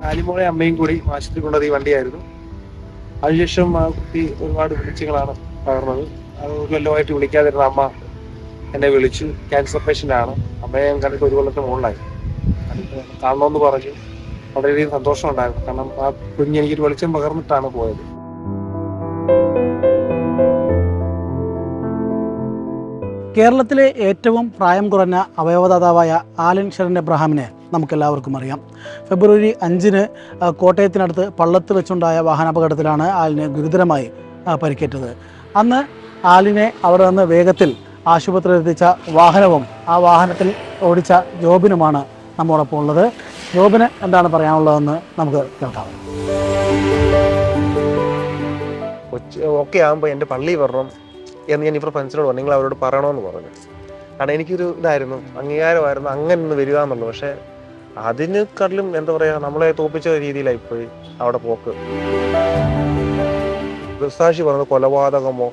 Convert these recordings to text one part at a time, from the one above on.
ആലിമോളെ അമ്മയും കൂടി ആശുപത്രി കൊണ്ടത് ഈ വണ്ടിയായിരുന്നു. അതിനുശേഷം ആ കുട്ടി ഒരുപാട് വിളിച്ചുകളാണ് പകർന്നത്. അത് ഒരു കൊല്ലമായിട്ട് വിളിക്കാതിരുന്ന അമ്മ എന്നെ വിളിച്ചു. ക്യാൻസർ പേഷ്യൻ്റ് ആണ്. അമ്മയെ ഞാൻ കണ്ടിട്ട് ഒരു കൊല്ലത്തിന് മുകളിലായി. കണ്ടിട്ട് കാണണമെന്ന് പറഞ്ഞു. വളരെയധികം സന്തോഷമുണ്ടായിരുന്നു. കാരണം ആ കുഞ്ഞ് എനിക്കൊരു വെളിച്ചം പകർന്നിട്ടാണ് പോയത്. കേരളത്തിലെ ഏറ്റവും പ്രായം കുറഞ്ഞ അവയവദാതാവായ ആലൻ ഷെറിൻ എബ്രഹാമിനെ നമുക്കെല്ലാവർക്കും അറിയാം. ഫെബ്രുവരി 5-ന് കോട്ടയത്തിനടുത്ത് പള്ളത്ത് വെച്ചുണ്ടായ വാഹനാപകടത്തിലാണ് ആലിന് ഗുരുതരമായി പരിക്കേറ്റത്. അന്ന് ആലിനെ അവിടെ നിന്ന് വേഗത്തിൽ ആശുപത്രിയിൽ എത്തിച്ച വാഹനവും ആ വാഹനത്തിൽ ഓടിച്ച ജോബിനുമാണ് നമ്മോടൊപ്പം ഉള്ളത്. ജോബിന് എന്താണ് പറയാനുള്ളതെന്ന് നമുക്ക് കേൾക്കാം. ഓക്കെ ആകുമ്പോൾ എൻ്റെ പള്ളി വരണം എന്ന് ഞാൻ ഇപ്പോൾ ഫ്രണ്ട്സിനോട് പറഞ്ഞു. നിങ്ങൾ അവരോട് പറയണമെന്ന് പറഞ്ഞു. കാരണം എനിക്കൊരു ഇതായിരുന്നു, അംഗീകാരമായിരുന്നു അങ്ങനെ ഒന്ന് വരിക എന്നുള്ളത്. പക്ഷേ അതിനെക്കാട്ടിലും എന്താ പറയുക, നമ്മളെ തോപ്പിച്ച രീതിയിലായിപ്പോയി അവിടെ പോക്ക്. ദൃസാക്ഷി പറഞ്ഞത് കൊലപാതകമോ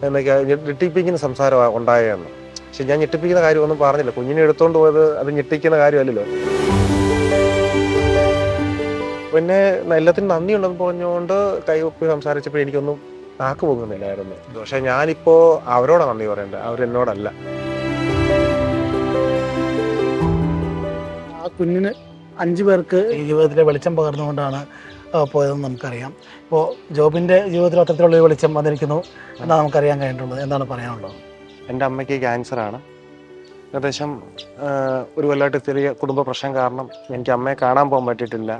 എന്നൊക്കെ ഞെട്ടിപ്പിക്കുന്ന സംസാരം ഉണ്ടായെന്ന്. പക്ഷെ ഞാൻ ഞെട്ടിപ്പിക്കുന്ന കാര്യമൊന്നും പറഞ്ഞില്ല. കുഞ്ഞിനെ എടുത്തോണ്ട് പോയത് അത് ഞെട്ടിക്കുന്ന കാര്യമല്ലല്ലോ. പിന്നെ എല്ലാത്തിനും നന്ദിയുണ്ടെന്ന് പറഞ്ഞുകൊണ്ട് കൈയൊപ്പി സംസാരിച്ചപ്പോൾ എനിക്കൊന്നും നാക്ക് പൊങ്ങുന്നില്ലായിരുന്നു. പക്ഷെ ഞാനിപ്പോ അവരോടാണ് നന്ദി പറയേണ്ടത്, അവരെന്നോടല്ല. ആ കുഞ്ഞിന് 5 പേർക്ക് ഈ ജീവിതത്തിലെ വെളിച്ചം പകർന്നുകൊണ്ടാണ് പോയതെന്ന് നമുക്കറിയാം. ഇപ്പോൾ ജോബിൻ്റെ ജീവിതത്തിൽ അത്തരത്തിലുള്ള വെളിച്ചം വന്നിരിക്കുന്നു എന്നാണ് നമുക്കറിയാൻ കഴിഞ്ഞിട്ടുള്ളത്. എന്താണ് പറയാനുള്ളത്? എൻ്റെ അമ്മയ്ക്ക് ക്യാൻസറാണ്. ഏകദേശം ഒരു കൊല്ലമായിട്ട് ചെറിയ കുടുംബ പ്രശ്നം കാരണം എനിക്ക് അമ്മയെ കാണാൻ പോകാൻ പറ്റിയിട്ടില്ല.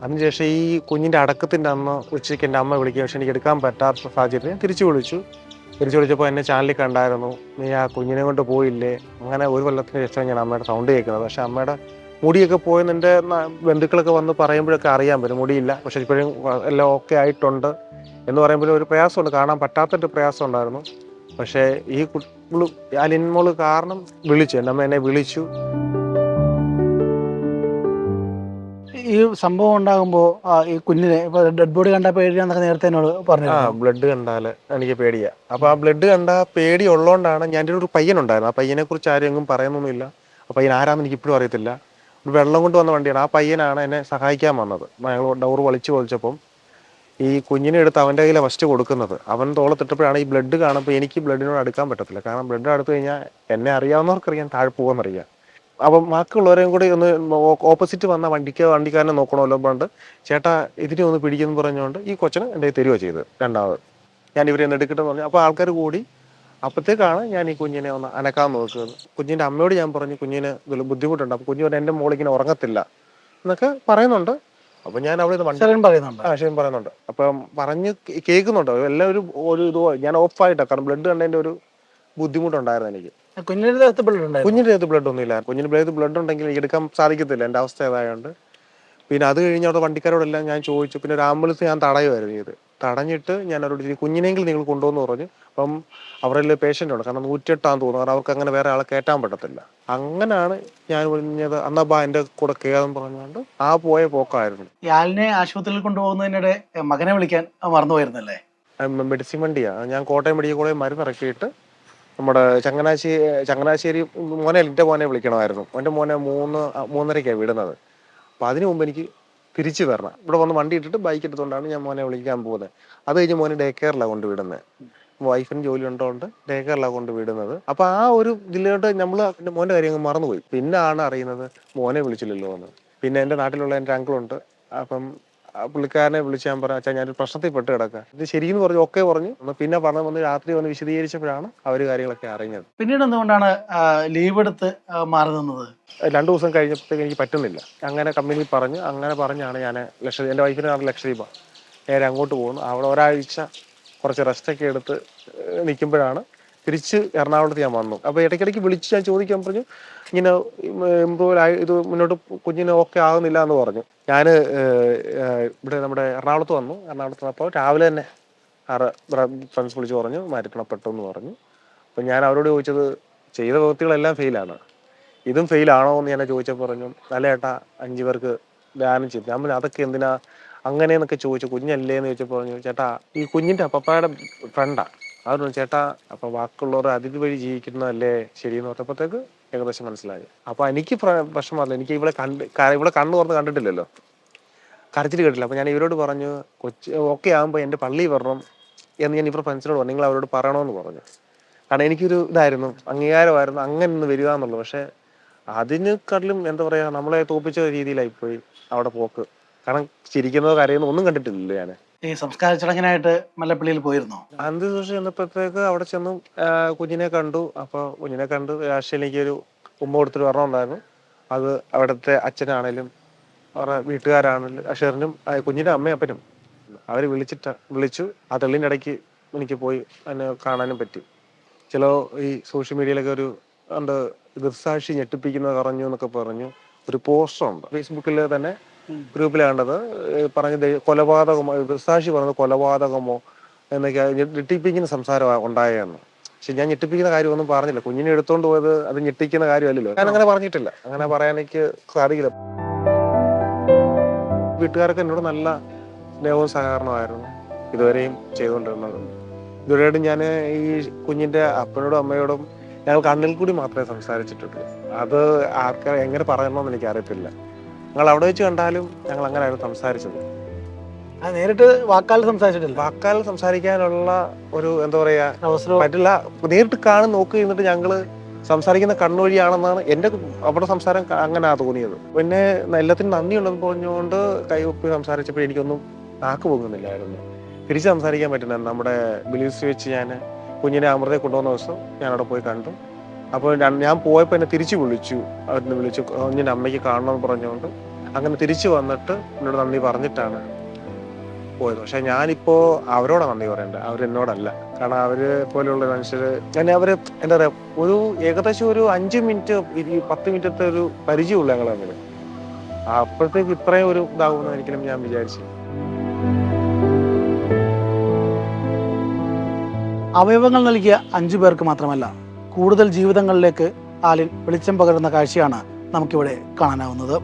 അതിനുശേഷം ഈ കുഞ്ഞിൻ്റെ അടക്കത്തിൻ്റെ അന്ന് ഉച്ചയ്ക്ക് എൻ്റെ അമ്മ വിളിക്കുക. പക്ഷെ എനിക്ക് എടുക്കാൻ പറ്റാത്ത സാഹചര്യം തിരിച്ചു വിളിച്ചപ്പോൾ എന്നെ ചാനലിൽ കണ്ടായിരുന്നു. നീ ആ കുഞ്ഞിനെ കൊണ്ട് പോയില്ലേ? അങ്ങനെ ഒരു കൊല്ലത്തിന് ശേഷം ഞാൻ അമ്മയുടെ സൗണ്ട് കേൾക്കുന്നത്. പക്ഷെ അമ്മയുടെ മുടിയൊക്കെ പോയെന്ന് എൻ്റെ ബന്ധുക്കളൊക്കെ വന്ന് പറയുമ്പോഴൊക്കെ അറിയാൻ പറ്റും. മുടിയില്ല, പക്ഷെ ഇപ്പോഴും എല്ലാം ഓക്കെ ആയിട്ടുണ്ട് എന്ന് പറയുമ്പോഴും ഒരു പ്രയാസമുണ്ട്. കാണാൻ പറ്റാത്തൊരു പ്രയാസം ഉണ്ടായിരുന്നു. പക്ഷേ ഈ അലിൻമോള് കാരണം വിളിച്ചു, എൻ്റെ അമ്മ എന്നെ വിളിച്ചു. ഈ സംഭവം ഉണ്ടാകുമ്പോൾ ഈ കുഞ്ഞിനെ ഇപ്പോൾ ഡെഡ് ബോഡി കണ്ടാൽ പേടിയാന്നൊക്കെ നേരത്തെ എന്നോട് പറഞ്ഞു. ബ്ലഡ് കണ്ടാൽ എനിക്ക് പേടിയാ. അപ്പോൾ ആ ബ്ലഡ് കണ്ട പേടി ഉള്ളതുകൊണ്ടാണ്. ഞാൻ ഒരു പയ്യനുണ്ടായിരുന്നു. ആ പയ്യനെ കുറിച്ച് ആരും എങ്ങും പറയുന്നൊന്നുമില്ല. ആ പയ്യൻ ആരാന്ന് എനിക്ക് ഇപ്പോഴും അറിയത്തില്ല. ഒരു വെള്ളം കൊണ്ട് വന്ന വണ്ടിയാണ്. ആ പയ്യനാണ് എന്നെ സഹായിക്കാൻ വന്നത്. ഞങ്ങൾ ഡോർ പൊളിച്ചപ്പം ഈ കുഞ്ഞിനെ എടുത്ത് അവൻ്റെ കയ്യിലെ ഫസ്റ്റ് കൊടുക്കുന്നത്. അവൻ തോളത്തിട്ടപ്പോഴാണ് ഈ ബ്ലഡ് കാണുമ്പോൾ എനിക്ക് ബ്ലഡിനോട് അടുക്കാൻ പറ്റത്തില്ല. കാരണം ബ്ലഡ് അടുത്ത് കഴിഞ്ഞാൽ എന്നെ അറിയാവുന്നവർക്കറിയാം താഴെ പോകുമെന്നറിയാം. അപ്പം ബാക്കിയുള്ളവരെയും കൂടി ഒന്ന് ഓപ്പോസിറ്റ് വന്ന വണ്ടിക്കാരനെ നോക്കണമല്ലോ പറഞ്ഞിട്ട് ചേട്ടാ ഇതിനെ ഒന്ന് പിടിക്കുമെന്ന് പറഞ്ഞുകൊണ്ട് ഈ കൊച്ചിനെ എൻ്റെ തരുവോ ചെയ്ത് രണ്ടാമത്. ഞാൻ ഇവരെ ഒന്ന് എടുക്കട്ടെന്ന് പറഞ്ഞു. അപ്പോൾ ആൾക്കാർ കൂടി. അപ്പോഴത്തേക്കാണ് ഞാൻ ഈ കുഞ്ഞിനെ ഒന്ന് അനക്കാൻ നോക്കുന്നത്. കുഞ്ഞിൻ്റെ അമ്മയോട് ഞാൻ പറഞ്ഞു കുഞ്ഞിന് ബുദ്ധിമുട്ടുണ്ട്. അപ്പോൾ കുഞ്ഞു എൻ്റെ മോളിങ്ങനെ ഉറങ്ങത്തില്ല എന്നൊക്കെ പറയുന്നുണ്ട്. അപ്പം ഞാൻ അവിടെ പറയുന്നുണ്ട്. അപ്പം പറഞ്ഞ് കേൾക്കുന്നുണ്ട്. എല്ലാം ഒരു ഇത് ഞാൻ ഓഫായിട്ടാണ്. കാരണം ബ്ലഡ് കണ്ടതിൻ്റെ ഒരു ബുദ്ധിമുട്ടുണ്ടായിരുന്നു എനിക്ക്. കുഞ്ഞിൻ്റെ ദേഹത്ത് ബ്ലഡ് ഒന്നും ഇല്ല. കുഞ്ഞിൻ്റെ ബ്ലഡ് ഉണ്ടെങ്കിൽ എടുക്കാൻ സാധിക്കത്തില്ല, എൻ്റെ അവസ്ഥ ഏതായതുകൊണ്ട്. പിന്നെ അത് കഴിഞ്ഞ് അവിടെ വണ്ടിക്കാരോടെല്ലാം ഞാൻ ചോദിച്ചു. പിന്നെ ഒരു ആംബുലൻസ് ഞാൻ തടയുമായിരുന്നു ചെയ്ത്. തടഞ്ഞിട്ട് ഞാൻ അവരോട് കുഞ്ഞിനെങ്കിലും നിങ്ങൾ കൊണ്ടുവന്ന് പറഞ്ഞു. അപ്പം അവരുടെ പേഷ്യൻ്റ് ഉണ്ട്. കാരണം 108 തോന്നുന്നു. കാരണം അവർക്ക് അങ്ങനെ വേറെ ആളെ കയറ്റാൻ പറ്റത്തില്ല. അങ്ങനെയാണ് ഞാൻ പറഞ്ഞത് അന്നപ്പാ എൻ്റെ കൂടെ കയറെന്ന് പറഞ്ഞുകൊണ്ട് ആ പോയ പോക്കായിരുന്നു. ആലിനെ ആശുപത്രിയിൽ കൊണ്ടുപോകുന്നതിനിടെ മകനെ വിളിക്കാൻ മറന്നുപോയിരുന്നല്ലേ? മെഡിസിൻ വണ്ടിയാണ്. ഞാൻ കോട്ടയം മെഡിക്കൽ കോളേജ് മരുന്ന് ഇറക്കിയിട്ട് നമ്മുടെ ചങ്ങനാശ്ശേരി എൻ്റെ മോനെ വിളിക്കണമായിരുന്നു. എൻ്റെ മോനെ 3:30 വിടുന്നത്. അപ്പോൾ അതിന് മുമ്പ് എനിക്ക് തിരിച്ചു വരണം. ഇവിടെ വന്ന് വണ്ടി ഇട്ടിട്ട് ബൈക്ക് എടുത്തുകൊണ്ടാണ് ഞാൻ മോനെ വിളിക്കാൻ പോകുന്നത്. അത് കഴിഞ്ഞ് മോനെ ഡേ കെയറിലാണ് കൊണ്ട് വിടുന്നത്. വൈഫിന് ജോലി ഉണ്ടോണ്ട് ഡേ കെയറിലാണ് കൊണ്ട് വിടുന്നത്. അപ്പോൾ ആ ഒരു ഇതിലോട്ട് നമ്മൾ എൻ്റെ മോൻ്റെ കാര്യം അങ്ങ് മറന്നുപോയി. പിന്നെ ആണ് അറിയുന്നത് മോനെ വിളിച്ചില്ലല്ലോ എന്ന്. പിന്നെ എൻ്റെ നാട്ടിലുള്ള എൻ്റെ അങ്കിളുണ്ട്. അപ്പം പുള്ളിക്കാരനെ വിളിച്ച് ഞാൻ പറഞ്ഞു, അച്ഛാ ഞാനൊരു പ്രശ്നത്തിൽ പെട്ട് കിടക്കുക, ഇത് ശരിയെന്ന് പറഞ്ഞു. ഓക്കെ പറഞ്ഞു. പിന്നെ വന്ന് രാത്രി വന്ന് വിശദീകരിച്ചപ്പോഴാണ് അവർ കാര്യങ്ങളൊക്കെ അറിഞ്ഞത്. പിന്നീട് എന്തുകൊണ്ടാണ് ലീവ് എടുത്ത് മാറി നിന്നത്? 2 ദിവസം കഴിഞ്ഞപ്പോഴത്തേക്ക് എനിക്ക് പറ്റുന്നില്ല. അങ്ങനെ കമ്പനി പറഞ്ഞാണ് ഞാൻ എൻ്റെ വൈഫിന് നാട്ടിൽ ലക്ഷദ്വീപാണ്. നേരെ അങ്ങോട്ട് പോകുന്നു. അവിടെ ഒരാഴ്ച കുറച്ച് റെസ്റ്റൊക്കെ എടുത്ത് നിൽക്കുമ്പോഴാണ് തിരിച്ച് എറണാകുളത്ത് ഞാൻ വന്നു. അപ്പോൾ ഇടയ്ക്കിടയ്ക്ക് വിളിച്ച് ഞാൻ ചോദിക്കാൻ പറഞ്ഞു, ഇങ്ങനെ ഇമ്പ്രൂവ് ഇത് മുന്നോട്ട് കുഞ്ഞിന് ഓക്കെ ആകുന്നില്ല എന്ന് പറഞ്ഞു. ഞാൻ ഇവിടെ നമ്മുടെ എറണാകുളത്ത് വന്നു. എറണാകുളത്ത് വന്നപ്പോൾ രാവിലെ തന്നെ 6 ഫ്രണ്ട്സ് വിളിച്ച് പറഞ്ഞു മരണപ്പെട്ടെന്ന് പറഞ്ഞു. അപ്പം ഞാൻ അവരോട് ചോദിച്ചത് ചെയ്ത പ്രവൃത്തികളെല്ലാം ഫെയിലാണ്, ഇതും ഫെയിലാണോ എന്ന് ഞാൻ ചോദിച്ചപ്പോൾ പറഞ്ഞു, നല്ല ചേട്ടാ 5 പേർക്ക് ദാനം ചെയ്തു. ഞാൻ പറഞ്ഞു അതൊക്കെ എന്തിനാ അങ്ങനെയെന്നൊക്കെ ചോദിച്ചു. കുഞ്ഞല്ലേ എന്ന് ചോദിച്ചപ്പോൾ പറഞ്ഞു, ചേട്ടാ ഈ കുഞ്ഞിൻ്റെ അപ്പപ്പായുടെ ഫ്രണ്ടാണ്. അവർ പറഞ്ഞു ചേട്ടാ അപ്പോൾ ബാക്കിയുള്ളവർ അതിഥി വഴി ജീവിക്കുന്നതല്ലേ ശരിയെന്ന് പറഞ്ഞപ്പോഴത്തേക്ക് ഏകദേശം മനസ്സിലായി. അപ്പോൾ എനിക്ക് പ്രശ്നമല്ല, എനിക്ക് ഇവിടെ കണ്ണ് തുറന്ന് കണ്ടിട്ടില്ലല്ലോ, കരച്ചിൽ കേട്ടില്ല. അപ്പോൾ ഞാൻ ഇവരോട് പറഞ്ഞു, ഓക്കെ ആകുമ്പോൾ എൻ്റെ പള്ളിയിൽ വരണം എന്ന് ഞാൻ ഇവരുടെ ഫ്രണ്ട്സിനോട് പറഞ്ഞു, നിങ്ങൾ അവരോട് പറയണമെന്ന് പറഞ്ഞു. കാരണം എനിക്കൊരു ഇതായിരുന്നു, അംഗീകാരമായിരുന്നു അങ്ങനെ ഒന്ന് വരിക എന്നുള്ളത്. പക്ഷേ അതിനെക്കാട്ടിലും എന്താ പറയുക, നമ്മളെ തോപ്പിച്ച രീതിയിലായിപ്പോയി അവിടെ പോക്ക്. കാരണം ചിരിക്കുന്നതോ കരയുന്നതോ ഒന്നും കണ്ടിട്ടില്ലല്ലോ ഞാൻ. ഈ സംസ്കാര ചടങ്ങിനായിട്ട് മല്ലപ്പള്ളിയിൽ പോയിരുന്നോ? അന്ത്യദിവസം ചെന്നപ്പോഴത്തേക്ക് അവിടെ ചെന്നു കുഞ്ഞിനെ കണ്ടു. അപ്പോൾ കുഞ്ഞിനെ കണ്ട് എനിക്കൊരു ഉമ്മ കൊടുത്തിട്ട് വരണമുണ്ടായിരുന്നു. അത് അവിടുത്തെ അച്ഛനാണേലും അവരുടെ വീട്ടുകാരാണേലും അഷറിനും കുഞ്ഞിൻ്റെ അമ്മയും അപ്പനും അവർ വിളിച്ചു. ആ തെള്ളിൻ്റെ ഇടയ്ക്ക് എനിക്ക് പോയി എന്നെ കാണാനും പറ്റി. ചില ഈ സോഷ്യൽ മീഡിയയിലൊക്കെ ഒരു ഉണ്ട്, ദൃക്സാക്ഷി ഞെട്ടിപ്പിക്കുന്നത് പറഞ്ഞു എന്നൊക്കെ പറഞ്ഞു ഒരു പോസ്റ്ററുണ്ട് ഫേസ്ബുക്കിൽ തന്നെ, ഗ്രൂപ്പിൽ കണ്ടത്. പറഞ്ഞത് കൊലപാതകമോ, ദൃക്സാക്ഷി പറഞ്ഞത് കൊലപാതകമോ എന്നൊക്കെ ഞെട്ടിപ്പിക്കുന്ന സംസാരം ഉണ്ടായെന്ന്. പക്ഷെ ഞാൻ ഞെട്ടിപ്പിക്കുന്ന കാര്യമൊന്നും പറഞ്ഞില്ല. കുഞ്ഞിനെ എടുത്തോണ്ട് പോയത് അത് ഞെട്ടിക്കുന്ന കാര്യമല്ലല്ലോ. ഞാൻ അങ്ങനെ പറഞ്ഞിട്ടില്ല, അങ്ങനെ പറയാൻ എനിക്ക് സാധിക്കില്ല. വീട്ടുകാരൊക്കെ എന്നോട് നല്ല സ്നേഹവും സഹകരണമായിരുന്നു ഇതുവരെയും ചെയ്തുകൊണ്ടിരുന്നത്. ഇതുവരെയായിട്ടും ഞാൻ ഈ കുഞ്ഞിന്റെ അപ്പനോടും അമ്മയോടും ഞങ്ങൾ കണ്ണിൽ കൂടി മാത്രമേ സംസാരിച്ചിട്ടുള്ളൂ. അത് എങ്ങനെ പറയണമെന്ന് എനിക്ക് അറിയത്തില്ല. ഞങ്ങൾ അവിടെ വെച്ച് കണ്ടാലും ഞങ്ങൾ അങ്ങനെയായിരുന്നു സംസാരിച്ചത്. നേരിട്ട് വാക്കാൽ സംസാരിച്ചിട്ടില്ല. വാക്കാൽ സംസാരിക്കാനുള്ള ഒരു എന്താ പറയാ അവസരം പറ്റില്ല. നേരിട്ട് കാണും നോക്കി നിന്നിട്ട് ഞങ്ങള് സംസാരിക്കുന്ന കണ്ണുവഴിയാണെന്നാണ് എൻ്റെ അവിടെ സംസാരം അങ്ങനെ തോന്നിയത്. പിന്നെ എല്ലാത്തിനും നന്ദിയുണ്ടെന്ന് പറഞ്ഞുകൊണ്ട് കൈയൊപ്പി സംസാരിച്ചപ്പോൾ എനിക്കൊന്നും നാക്ക് പോകുന്നില്ലായിരുന്നു. തിരിച്ച് സംസാരിക്കാൻ പറ്റുന്ന നമ്മുടെ ബിലീവ്സ് വെച്ച് ഞാൻ കുഞ്ഞിനെ അമൃതയെ കൊണ്ടുവന്ന ദിവസം ഞാൻ അവിടെ പോയി കണ്ടു. അപ്പോൾ ഞാൻ പോയപ്പോൾ എന്നെ തിരിച്ചു വിളിച്ചു. അവരെന്നെ വിളിച്ചു കുഞ്ഞിൻ്റെ അമ്മയ്ക്ക് കാണണമെന്ന് പറഞ്ഞുകൊണ്ട് അങ്ങനെ തിരിച്ചു വന്നിട്ട് എന്നോട് നന്ദി പറഞ്ഞിട്ടാണ് പോയത്. പക്ഷെ ഞാനിപ്പോൾ അവരോടാണ് നന്ദി പറയേണ്ടത്, അവരെന്നോടല്ല. കാരണം അവര് പോലെയുള്ള മനുഷ്യര് അവര് എന്താ പറയാ, ഒരു ഏകദേശം ഒരു 5 മിനിറ്റ് 10 മിനിറ്റത്തെ ഒരു പരിചയമുള്ള ഞങ്ങൾ തമ്മിൽ. അപ്പോഴത്തേക്ക് ഇത്രയും ഒരു ഇതാകുമെന്ന് ഒരിക്കലും ഞാൻ വിചാരിച്ചു. അവയവങ്ങൾ നൽകിയ 5 പേർക്ക് മാത്രമല്ല, കൂടുതൽ ജീവിതങ്ങളിലേക്ക് ആലിൻ വെളിച്ചം പകരുന്ന കാഴ്ചയാണ് നമുക്കിവിടെ കാണാനാവുന്നത്.